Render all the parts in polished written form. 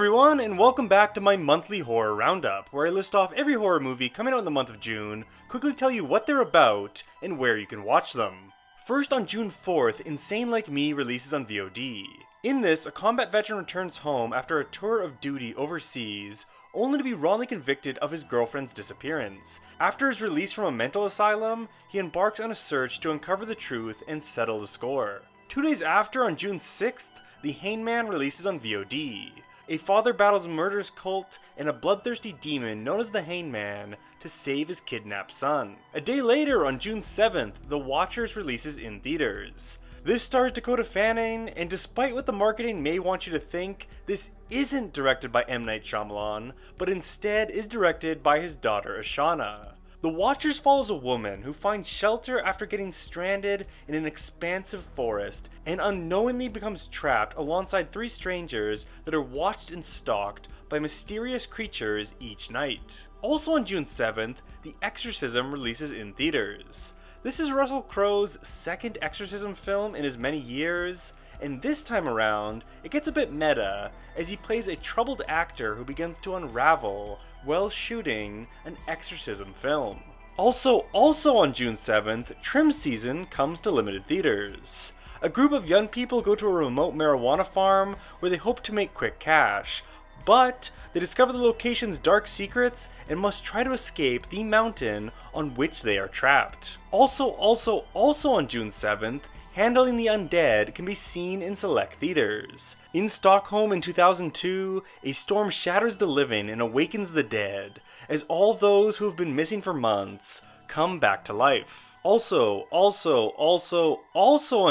everyone, and welcome back to my monthly horror roundup, where I list off every horror movie coming out in the month of June, quickly tell you what they're about, and where you can watch them. First, on June 4th, Insane Like Me releases on VOD. In this, a combat veteran returns home after a tour of duty overseas, only to be wrongly convicted of his girlfriend's disappearance. After his release from a mental asylum, he embarks on a search to uncover the truth and settle the score. 2 days after, on June 6th, The Hangman releases on VOD. A father battles a murderous cult and a bloodthirsty demon known as the Hangman to save his kidnapped son. A day later, on June 7th, The Watchers releases in theaters. This stars Dakota Fanning, and despite what the marketing may want you to think, this isn't directed by M. Night Shyamalan, but instead is directed by his daughter Ashana. The Watchers follows a woman who finds shelter after getting stranded in an expansive forest and unknowingly becomes trapped alongside 3 strangers that are watched and stalked by mysterious creatures each night. Also on June 7th, The Exorcism releases in theaters. This is Russell Crowe's second exorcism film in as many years, and this time around, it gets a bit meta as he plays a troubled actor who begins to unravel while shooting an exorcism film. Also on June 7th, Trim Season comes to limited theaters. A group of young people go to a remote marijuana farm where they hope to make quick cash, but they discover the location's dark secrets and must try to escape the mountain on which they are trapped. Also on June 7th, Handling the Undead can be seen in select theaters. In Stockholm in 2002, a storm shatters the living and awakens the dead, as all those who have been missing for months come back to life. Also on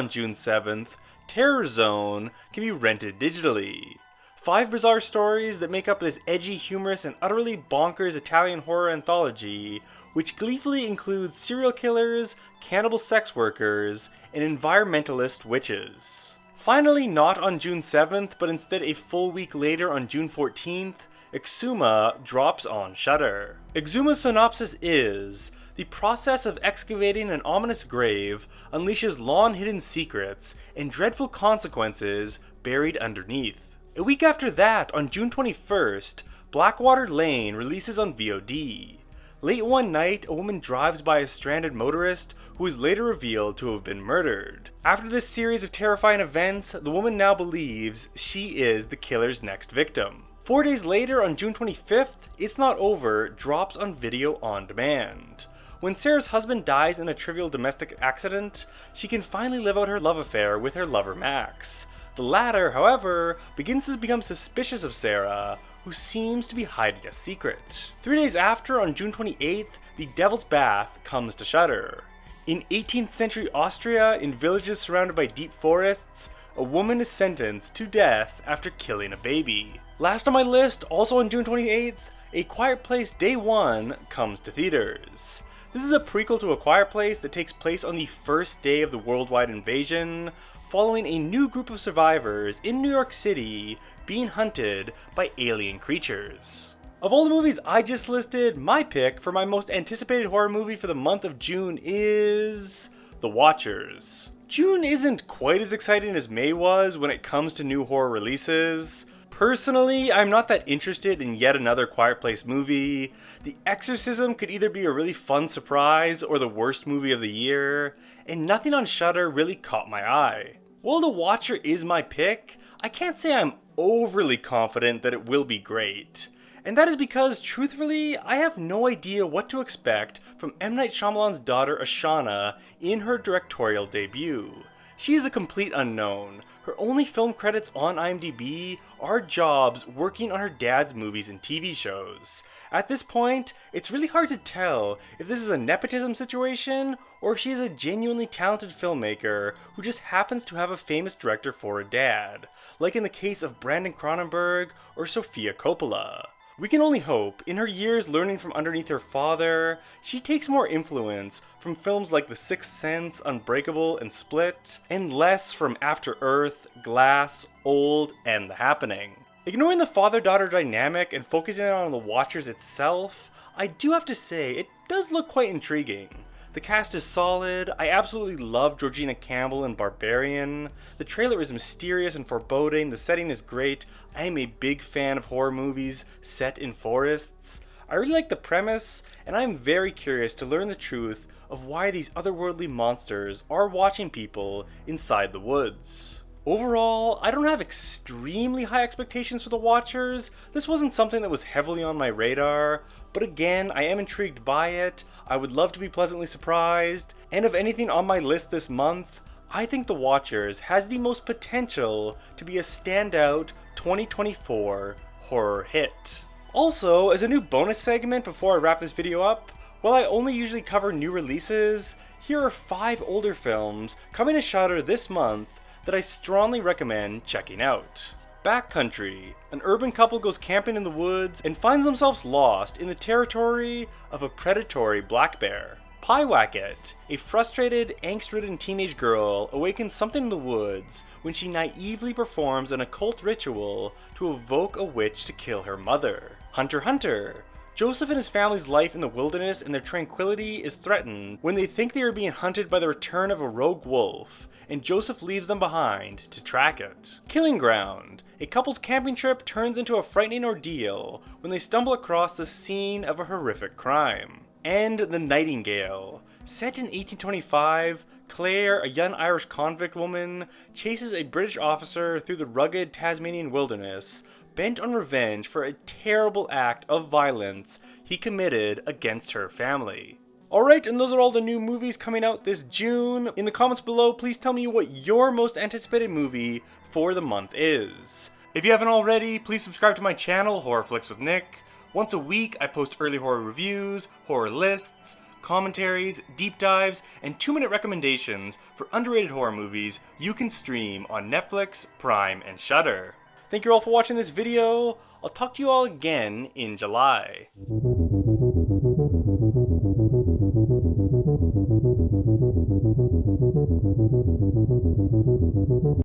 June 7th, Terror Zone can be rented digitally. 5 bizarre stories that make up this edgy, humorous, and utterly bonkers Italian horror anthology, which gleefully includes serial killers, cannibal sex workers, and environmentalist witches. Finally, not on June 7th, but instead a full week later on June 14th, Exuma drops on Shudder. Exuma's synopsis is: the process of excavating an ominous grave unleashes long-hidden secrets and dreadful consequences buried underneath. A week after that, on June 21st, Blackwater Lane releases on VOD. Late one night, a woman drives by a stranded motorist who is later revealed to have been murdered. After this series of terrifying events, the woman now believes she is the killer's next victim. 4 days later, on June 25th, It's Not Over drops on video on demand. When Sarah's husband dies in a trivial domestic accident, she can finally live out her love affair with her lover Max. The latter, however, begins to become suspicious of Sarah, who seems to be hiding a secret. 3 days after, on June 28th, The Devil's Bath comes to Shudder. In 18th century Austria, in villages surrounded by deep forests, a woman is sentenced to death after killing a baby. Last on my list, also on June 28th, A Quiet Place Day 1 comes to theaters. This is a prequel to A Quiet Place that takes place on the first day of the worldwide invasion, following a new group of survivors in New York City being hunted by alien creatures. Of all the movies I just listed, my pick for my most anticipated horror movie for the month of June is The Watchers. June isn't quite as exciting as May was when it comes to new horror releases. Personally, I'm not that interested in yet another Quiet Place movie. The Exorcism could either be a really fun surprise or the worst movie of the year, and nothing on Shudder really caught my eye. While The Watcher is my pick, I can't say I'm overly confident that it will be great. And that is because, truthfully, I have no idea what to expect from M. Night Shyamalan's daughter Ashana in her directorial debut. She is a complete unknown. Her only film credits on IMDb are jobs working on her dad's movies and TV shows. At this point, it's really hard to tell if this is a nepotism situation or if she is a genuinely talented filmmaker who just happens to have a famous director for a dad, like in the case of Brandon Cronenberg or Sofia Coppola. We can only hope, in her years learning from underneath her father, she takes more influence from films like The Sixth Sense, Unbreakable, and Split, and less from After Earth, Glass, Old, and The Happening. Ignoring the father-daughter dynamic and focusing on The Watchers itself, I do have to say it does look quite intriguing. The cast is solid. I absolutely love Georgina Campbell in Barbarian. The trailer is mysterious and foreboding. The setting is great. I am a big fan of horror movies set in forests. I really like the premise, and I am very curious to learn the truth of why these otherworldly monsters are watching people inside the woods. Overall, I don't have extremely high expectations for The Watchers. This wasn't something that was heavily on my radar, but again, I am intrigued by it. I would love to be pleasantly surprised, and of anything on my list this month, I think The Watchers has the most potential to be a standout 2024 horror hit. Also, as a new bonus segment before I wrap this video up, while I only usually cover new releases, here are 5 older films coming to Shudder this month that I strongly recommend checking out. Backcountry. An urban couple goes camping in the woods and finds themselves lost in the territory of a predatory black bear. Pyewacket. A frustrated, angst-ridden teenage girl awakens something in the woods when she naively performs an occult ritual to evoke a witch to kill her mother. Hunter x Hunter. Joseph and his family's life in the wilderness and their tranquility is threatened when they think they are being hunted by the return of a rogue wolf, and Joseph leaves them behind to track it. Killing Ground. A couple's camping trip turns into a frightening ordeal when they stumble across the scene of a horrific crime. And The Nightingale. Set in 1825, Claire, a young Irish convict woman, chases a British officer through the rugged Tasmanian wilderness, bent on revenge for a terrible act of violence he committed against her family. Alright, and those are all the new movies coming out this June. In the comments below, please tell me what your most anticipated movie for the month is. If you haven't already, please subscribe to my channel, Horror Flicks with Nick. Once a week, I post early horror reviews, horror lists, commentaries, deep dives, and 2-minute recommendations for underrated horror movies you can stream on Netflix, Prime, and Shudder. Thank you all for watching this video. I'll talk to you all again in July.